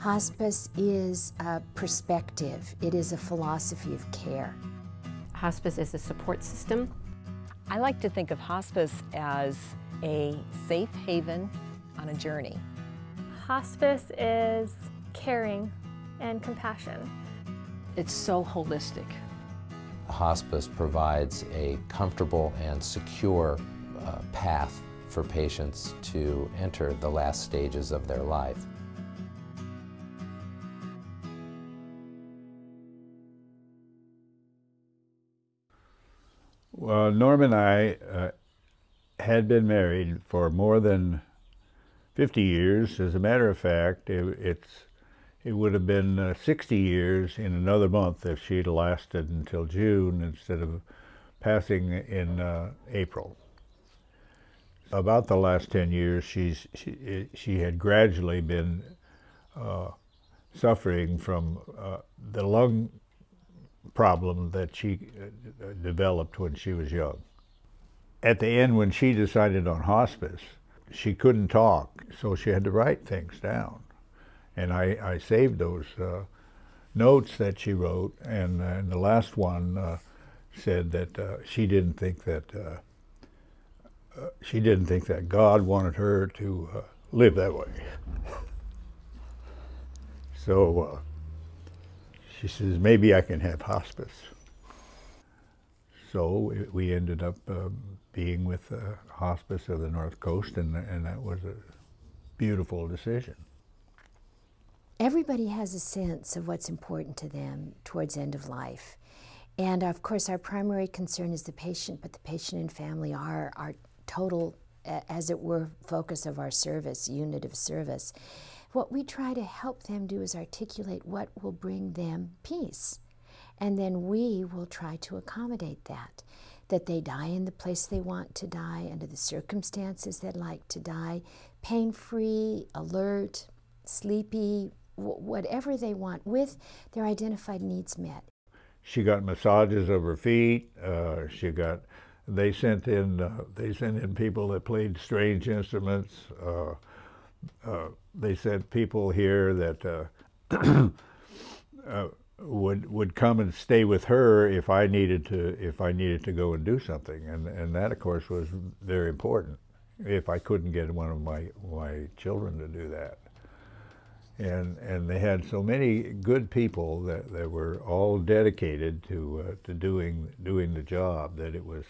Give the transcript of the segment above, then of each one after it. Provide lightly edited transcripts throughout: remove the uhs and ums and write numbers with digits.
Hospice is a perspective. It is a philosophy of care. Hospice is a support system. I like to think of hospice as a safe haven on a journey. Hospice is caring and compassion. It's so holistic. Hospice provides a comfortable and secure path for patients to enter the last stages of their life. Well, Norm and I had been married for more than 50 years. As a matter of fact, it would have been 60 years in another month if she'd lasted until June instead of passing in April. About the last 10 years, she had gradually been suffering from the lung problem that she developed when she was young. At the end, when she decided on hospice, she couldn't talk, so she had to write things down. And I saved those notes that she wrote, and the last one said that she didn't think that God wanted her to live that way. So she says, maybe I can have hospice. So we ended up being with Hospice of the North Coast, and that was a beautiful decision. Everybody has a sense of what's important to them towards end of life. And of course our primary concern is the patient, but the patient and family are our total, as it were, focus of our service, unit of service. What we try to help them do is articulate what will bring them peace. And then we will try to accommodate that they die in the place they want to die, under the circumstances they'd like to die, pain-free, alert, sleepy, whatever they want, with their identified needs met. She got massages of her feet. They sent in people that played strange instruments. They sent people here that would come and stay with her if I needed to go and do something, and that of course was very important if I couldn't get one of my children to do that. And they had so many good people that were all dedicated to doing the job, that it was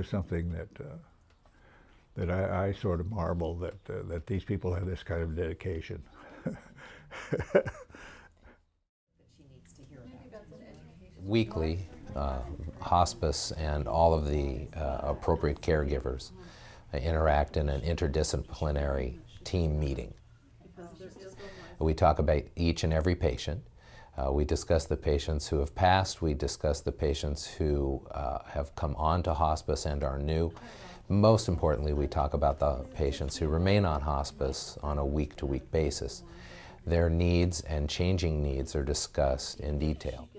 something that I sort of marvel that these people have this kind of dedication. Weekly, hospice and all of the appropriate caregivers interact in an interdisciplinary team meeting. We talk about each and every patient. We discuss the patients who have passed. We discuss the patients who have come on to hospice and are new. Most importantly, we talk about the patients who remain on hospice on a week-to-week basis. Their needs and changing needs are discussed in detail.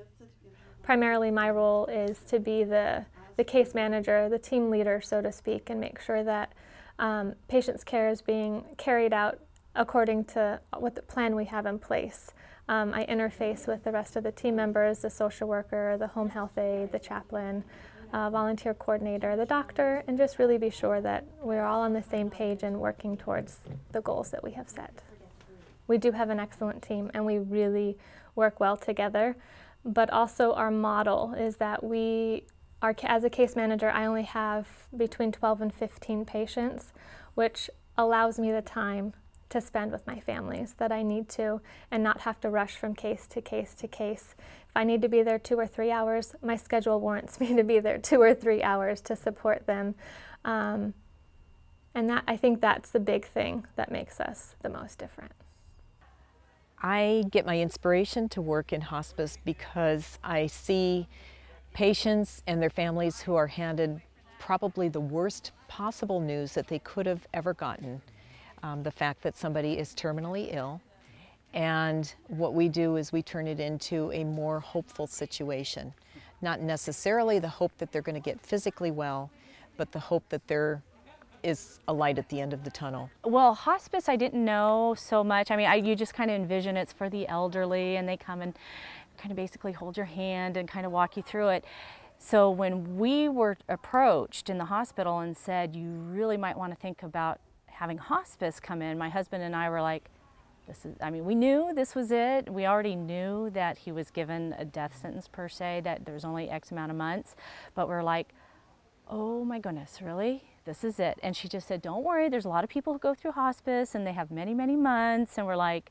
Primarily my role is to be the case manager, the team leader, so to speak, and make sure that patients' care is being carried out according to what the plan we have in place. I interface with the rest of the team members, the social worker, the home health aide, the chaplain, volunteer coordinator, the doctor, and just really be sure that we're all on the same page and working towards the goals that we have set. We do have an excellent team, and we really work well together, but also our model is that as a case manager, I only have between 12 and 15 patients, which allows me the time to spend with my families that I need to, and not have to rush from case to case to case. If I need to be there 2 or 3 hours, my schedule warrants me to be there 2 or 3 hours to support them. And I think that's the big thing that makes us the most different. I get my inspiration to work in hospice because I see patients and their families who are handed probably the worst possible news that they could have ever gotten. The fact that somebody is terminally ill, and what we do is we turn it into a more hopeful situation. Not necessarily the hope that they're going to get physically well, but the hope that they're is a light at the end of the tunnel? Well, hospice, I didn't know so much. I mean, you just kind of envision it's for the elderly, and they come and kind of basically hold your hand and kind of walk you through it. So when we were approached in the hospital and said, you really might want to think about having hospice come in, my husband and I were like, I mean, we knew this was it. We already knew that he was given a death sentence per se, that there was only X amount of months, but we're like, oh my goodness, really? This is it. And she just said, don't worry, there's a lot of people who go through hospice and they have many, many months. And we're like,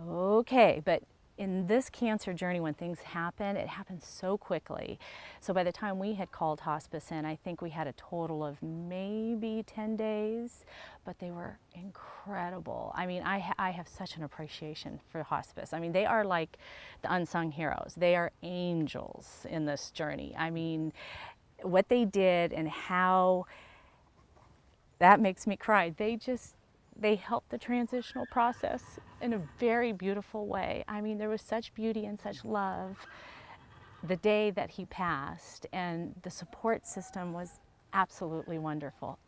okay, but in this cancer journey, when things happen, it happens so quickly. So by the time we had called hospice in, I think we had a total of maybe 10 days, but they were incredible. I mean, I have such an appreciation for hospice. I mean, they are like the unsung heroes. They are angels in this journey. I mean, what they did and how, that makes me cry. They helped the transitional process in a very beautiful way. I mean, there was such beauty and such love the day that he passed, and the support system was absolutely wonderful.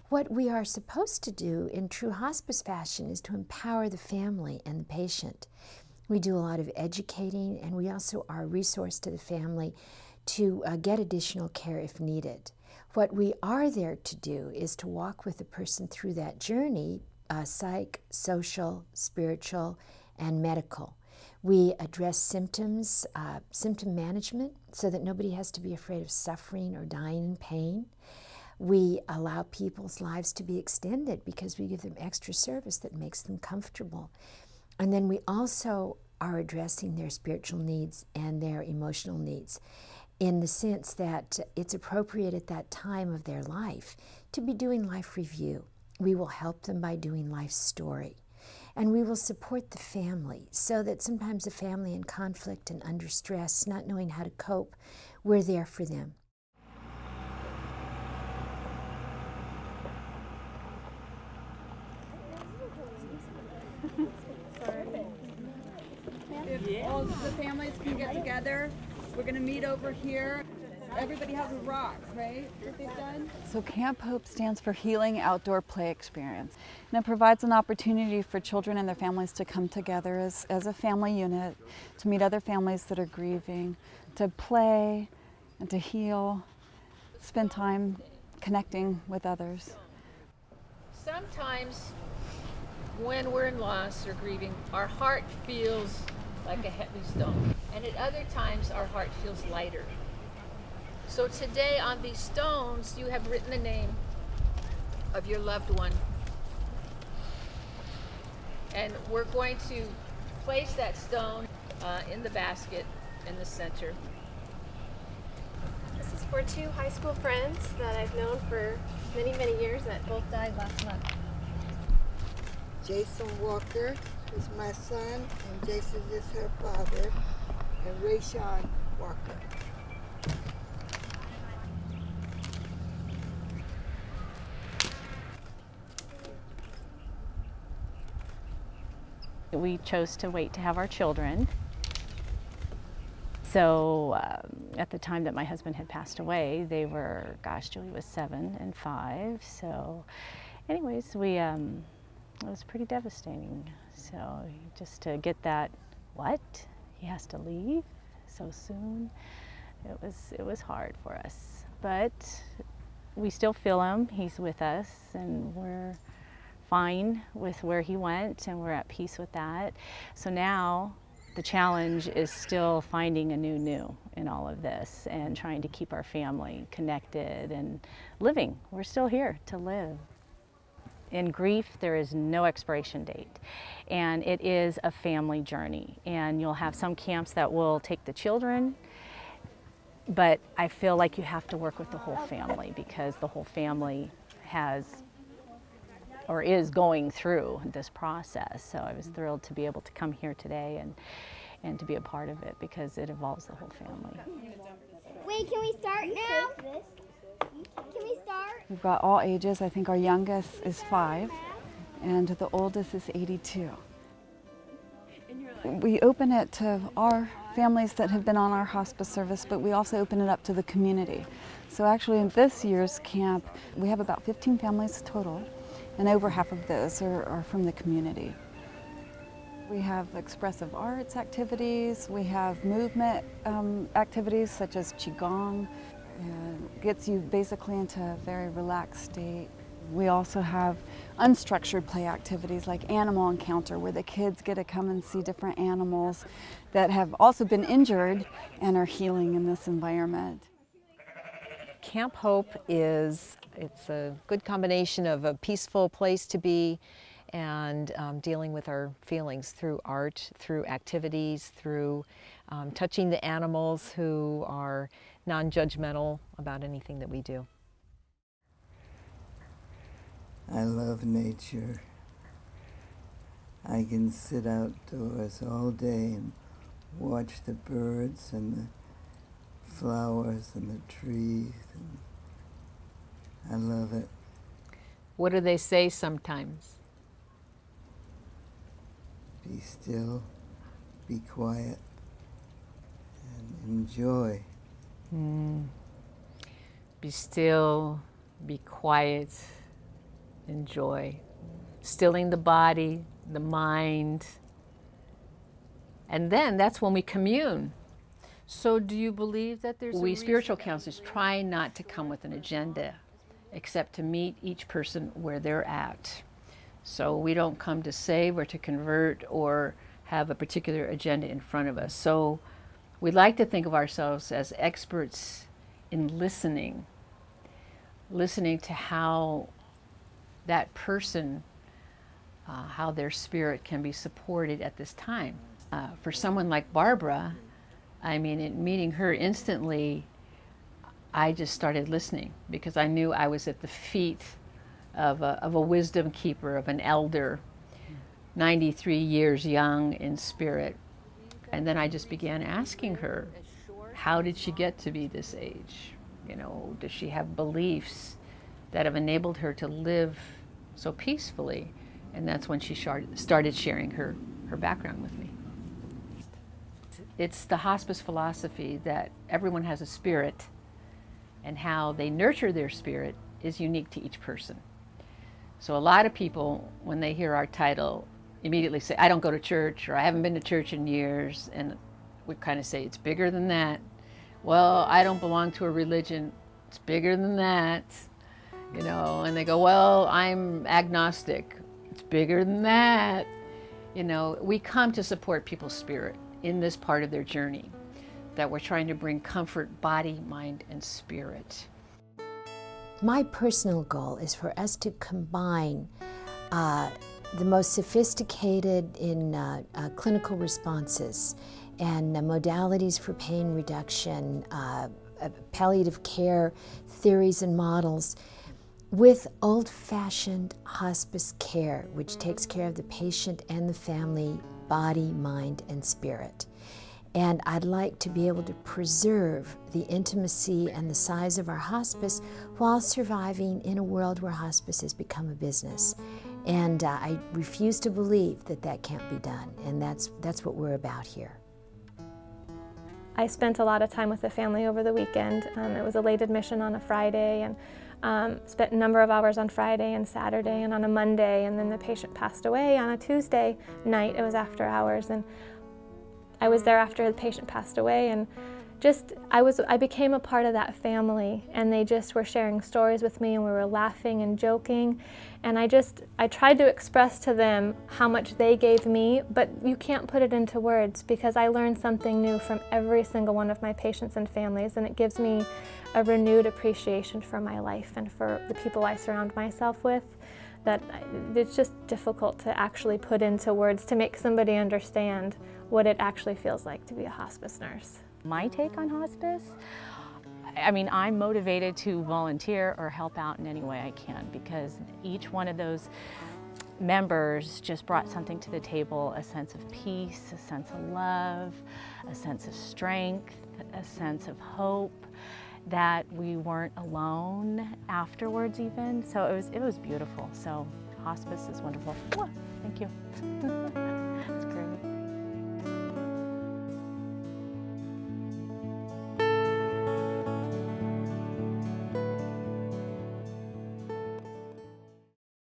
What we are supposed to do in true hospice fashion is to empower the family and the patient. We do a lot of educating, and we also are a resource to the family to get additional care if needed. What we are there to do is to walk with the person through that journey, psych, social, spiritual, and medical. We address symptoms, symptom management, so that nobody has to be afraid of suffering or dying in pain. We allow people's lives to be extended because we give them extra service that makes them comfortable. And then we also are addressing their spiritual needs and their emotional needs, in the sense that it's appropriate at that time of their life to be doing life review. We will help them by doing life story. And we will support the family, so that sometimes a family in conflict and under stress, not knowing how to cope, we're there for them. If all the families can get together, we're going to meet over here. Everybody has a rock, right, that they've done? So Camp Hope stands for Healing Outdoor Play Experience. And it provides an opportunity for children and their families to come together as a family unit, to meet other families that are grieving, to play and to heal, spend time connecting with others. Sometimes when we're in loss or grieving, our heart feels like a heavy stone. And at other times, our heart feels lighter. So today on these stones, you have written the name of your loved one. And we're going to place that stone in the basket in the center. This is for two high school friends that I've known for many, many years that both died last month. Jason Walker is my son, and Jason is her father, and Rayshawn Walker. We chose to wait to have our children. So at the time that my husband had passed away, they were, gosh, Julie was 7 and 5. So anyways, it was pretty devastating. So just to get that, what? He has to leave so soon? It was hard for us. But we still feel him. He's with us, and we're fine with where he went, and we're at peace with that. So now the challenge is still finding a new in all of this and trying to keep our family connected and living. We're still here to live. In grief, there is no expiration date, and it is a family journey. And you'll have some camps that will take the children, but I feel like you have to work with the whole family, because the whole family has or is going through this process. So I was thrilled to be able to come here today and to be a part of it, because it involves the whole family. Wait, can we start now? Can we start? We've got all ages. I think our youngest is 5, and the oldest is 82. We open it to our families that have been on our hospice service, but we also open it up to the community. So actually in this year's camp, we have about 15 families total, and over half of those are from the community. We have expressive arts activities, we have movement activities such as Qigong, and gets you basically into a very relaxed state. We also have unstructured play activities like animal encounter, where the kids get to come and see different animals that have also been injured and are healing in this environment. Camp Hope it's a good combination of a peaceful place to be and dealing with our feelings through art, through activities, through touching the animals who are non-judgmental about anything that we do. I love nature. I can sit outdoors all day and watch the birds and the flowers and the trees. And I love it. What do they say sometimes? Be still, be quiet, and enjoy. Be still, be quiet, enjoy. Stilling the body, the mind. And then that's when we commune. So do you believe that there's We spiritual counselors try not to come with an agenda, except to meet each person where they're at. So we don't come to save or to convert or have a particular agenda in front of us. So we like to think of ourselves as experts in listening to how that person, how their spirit can be supported at this time. For someone like Barbara, I mean, in meeting her instantly, I just started listening because I knew I was at the feet of a wisdom keeper, of an elder, 93 years young in spirit. And then I just began asking her, how did she get to be this age? You know, does she have beliefs that have enabled her to live so peacefully? And that's when she started sharing her background with me. It's the hospice philosophy that everyone has a spirit, and how they nurture their spirit is unique to each person. So a lot of people, when they hear our title, immediately say, I don't go to church, or I haven't been to church in years, and we kind of say, it's bigger than that. Well, I don't belong to a religion, it's bigger than that. You know, and they go, well, I'm agnostic, it's bigger than that. You know, we come to support people's spirit in this part of their journey, that we're trying to bring comfort, body, mind, and spirit. My personal goal is for us to combine the most sophisticated in clinical responses and modalities for pain reduction, palliative care theories and models, with old-fashioned hospice care, which takes care of the patient and the family, body, mind, and spirit. And I'd like to be able to preserve the intimacy and the size of our hospice while surviving in a world where hospice has become a business. And I refuse to believe that that can't be done, and that's what we're about here. I spent a lot of time with the family over the weekend. It was a late admission on a Friday, and spent a number of hours on Friday and Saturday and on a Monday, and then the patient passed away on a Tuesday night. It was after hours, and I was there after the patient passed away, and I became a part of that family, and they just were sharing stories with me, and we were laughing and joking, and I tried to express to them how much they gave me, but you can't put it into words, because I learned something new from every single one of my patients and families, and it gives me a renewed appreciation for my life and for the people I surround myself with, that it's just difficult to actually put into words to make somebody understand what it actually feels like to be a hospice nurse. My take on hospice, I mean, I'm motivated to volunteer or help out in any way I can, because each one of those members just brought something to the table, a sense of peace, a sense of love, a sense of strength, a sense of hope, that we weren't alone afterwards even. So it was beautiful. So hospice is wonderful. Thank you.